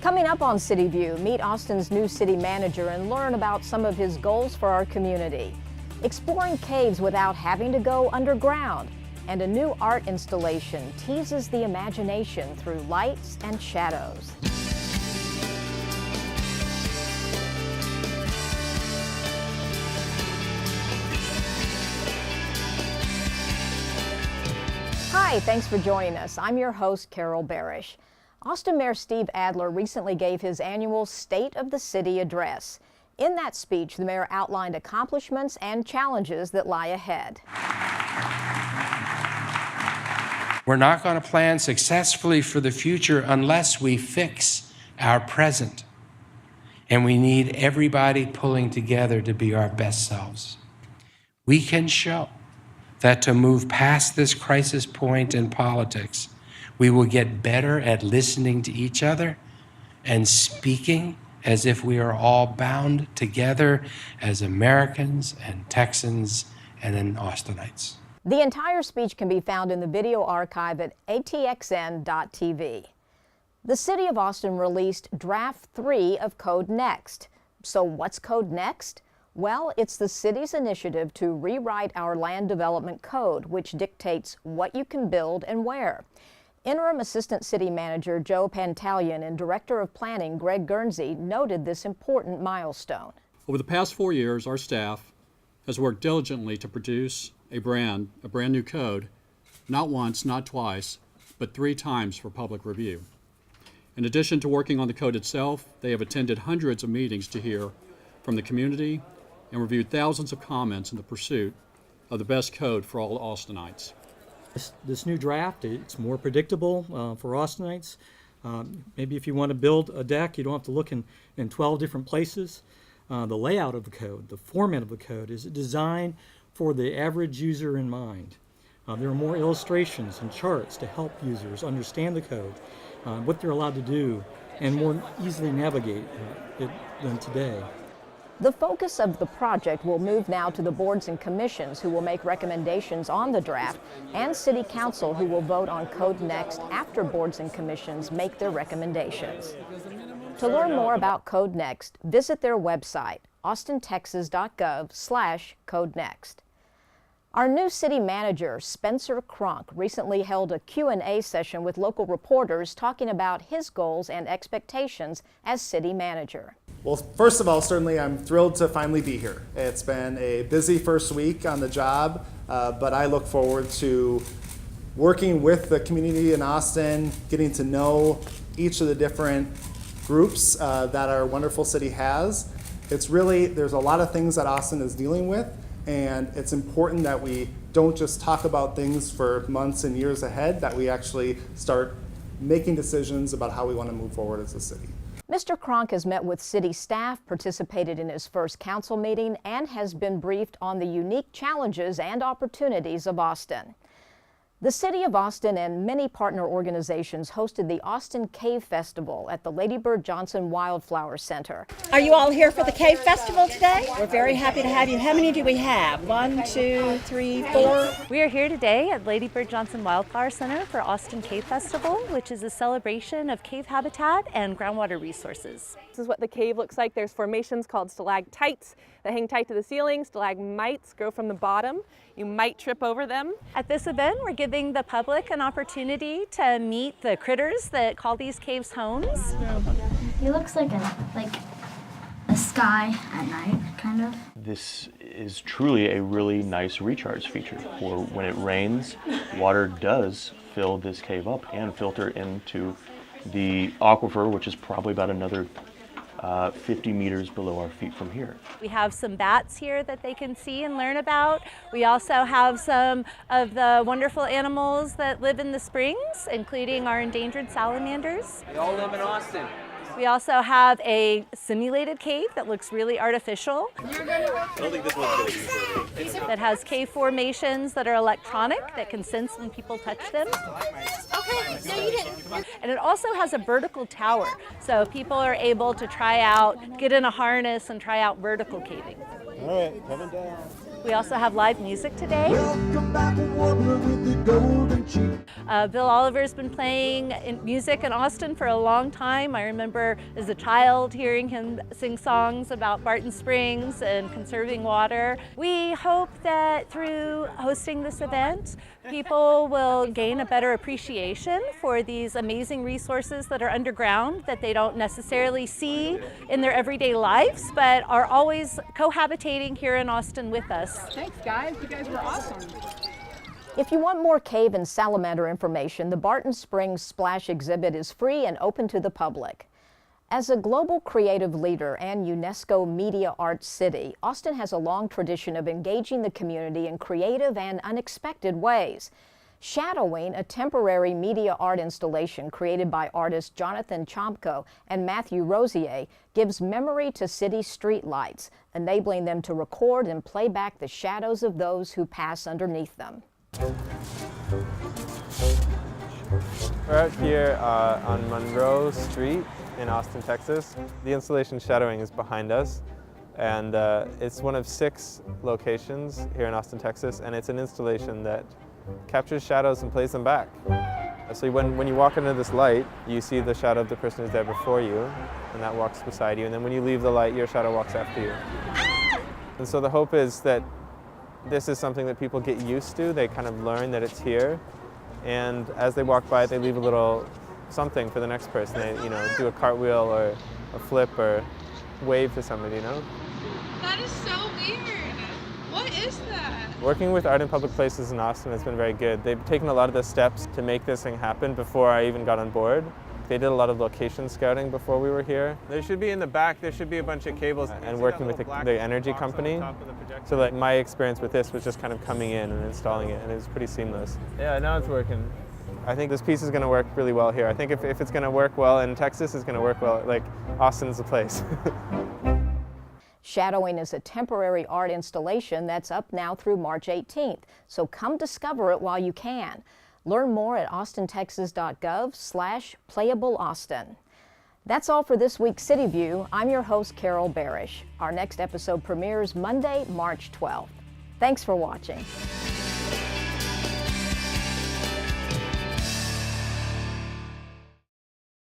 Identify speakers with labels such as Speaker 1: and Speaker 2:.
Speaker 1: Coming up on CityView, meet Austin's new city manager and learn about some of his goals for our community. Exploring caves without having to go underground. And a new art installation teases the imagination through lights and shadows. Hi, thanks for joining us. I'm your host, Carol Barish. Austin Mayor Steve Adler recently gave his annual State of the City address. In that speech, the mayor outlined accomplishments and challenges that lie ahead.
Speaker 2: We're not going to plan successfully for the future unless we fix our present. And we need everybody pulling together to be our best selves. We can show that to move past this crisis point in politics, we will get better at listening to each other and speaking as if we are all bound together as Americans and Texans and Austinites.
Speaker 1: The entire speech can be found in the video archive at atxn.tv. The City of Austin released Draft 3 of CodeNEXT. So what's CodeNEXT? Well, it's the city's initiative to rewrite our land development code, which dictates what you can build and where. Interim Assistant City Manager Joe Pantalian and Director of Planning Greg Guernsey noted this important milestone.
Speaker 3: Over the past 4 years, our staff has worked diligently to produce a brand new code, not once, not twice, but 3 times for public review. In addition to working on the code itself, they have attended hundreds of meetings to hear from the community and reviewed thousands of comments in the pursuit of the best code for all Austinites.
Speaker 4: This new draft, it's more predictable for Austinites. Maybe if you want to build a deck, you don't have to look in 12 different places. The layout of the code, the format of the code is designed for the average user in mind. There are more illustrations and charts to help users understand the code, what they're allowed to do, and more easily navigate it than today.
Speaker 1: The focus of the project will move now to the boards and commissions who will make recommendations on the draft, and City Council who will vote on CodeNEXT after boards and commissions make their recommendations. To learn more about CodeNEXT, visit their website, austintexas.gov/CodeNEXT. Our new city manager, Spencer Cronk, recently held a Q&A session with local reporters talking about his goals and expectations as city manager.
Speaker 5: Well, first of all, certainly I'm thrilled to finally be here. It's been a busy first week on the job, but I look forward to working with the community in Austin, getting to know each of the different groups that our wonderful city has. There's a lot of things that Austin is dealing with, and it's important that we don't just talk about things for months and years ahead, that we actually start making decisions about how we want to move forward as a city.
Speaker 1: Mr. Cronk has met with city staff, participated in his first council meeting, and has been briefed on the unique challenges and opportunities of Austin. The City of Austin and many partner organizations hosted the Austin Cave Festival at the Lady Bird Johnson Wildflower Center.
Speaker 6: Are you all here for the Cave Festival today? We're very happy to have you. How many do we have? 1, 2, 3, 4?
Speaker 7: We are here today at Lady Bird Johnson Wildflower Center for Austin Cave Festival, which is a celebration of cave habitat and groundwater resources.
Speaker 8: This is what the cave looks like. There's formations called stalactites that hang tight to the ceiling. Stalagmites grow from the bottom. You might trip over them.
Speaker 7: At this event, we're giving the public an opportunity to meet the critters that call these caves homes.
Speaker 9: He looks like a sky at night, kind of.
Speaker 10: This is truly a really nice recharge feature for when it rains. Water does fill this cave up and filter into the aquifer, which is probably about another 50 meters below our feet from here.
Speaker 7: We have some bats here that they can see and learn about. We also have some of the wonderful animals that live in the springs, including our endangered salamanders.
Speaker 11: They all live in Austin.
Speaker 7: We also have a simulated cave that looks really artificial. That has cave formations that are electronic, that can sense when people touch them.
Speaker 9: Okay, so you didn't.
Speaker 7: And it also has a vertical tower, so people are able to try out, get in a harness and try out vertical caving.
Speaker 11: All right, coming down.
Speaker 7: We also have live music today.
Speaker 12: Welcome back, with the golden
Speaker 7: Bill Oliver's been playing music in Austin for a long time. I remember as a child hearing him sing songs about Barton Springs and conserving water. We hope that through hosting this event, people will gain a better appreciation for these amazing resources that are underground that they don't necessarily see in their everyday lives, but are always cohabitating here in Austin with us.
Speaker 11: Thanks, guys. You guys were awesome.
Speaker 1: If you want more cave and salamander information, the Barton Springs Splash exhibit is free and open to the public. As a global creative leader and UNESCO Media Arts City, Austin has a long tradition of engaging the community in creative and unexpected ways. Shadowing, a temporary media art installation created by artists Jonathan Chomko and Matthew Rosier, gives memory to city streetlights, enabling them to record and play back the shadows of those who pass underneath them.
Speaker 12: We're out here on Monroe Street in Austin, Texas. The installation Shadowing is behind us, and it's one of 6 locations here in Austin, Texas, and it's an installation that captures shadows and plays them back. So when you walk into this light, you see the shadow of the person who's there before you, and that walks beside you, and then when you leave the light, your shadow walks after you. And so the hope is that this is something that people get used to. They kind of learn that it's here, and as they walk by, they leave a little something for the next person. They, do a cartwheel or a flip or wave to somebody,
Speaker 11: That is so weird. What is that?
Speaker 12: Working with Art in Public Places in Austin has been very good. They've taken a lot of the steps to make this thing happen before I even got on board. They did a lot of location scouting before we were here. There should be in the back, there should be a bunch of cables, and working with the energy company. So like my experience with this was just kind of coming in and installing it, and it was pretty seamless. Yeah, now it's working. I think this piece is going to work really well here. I think if it's going to work well in Texas, it's going to work well. Like, Austin's the place.
Speaker 1: Shadowing is a temporary art installation that's up now through March 18th, so come discover it while you can. Learn more at austintexas.gov/playableaustin. That's all for this week's CityView. I'm your host, Carol Barish. Our next episode premieres Monday, March 12th. Thanks for watching.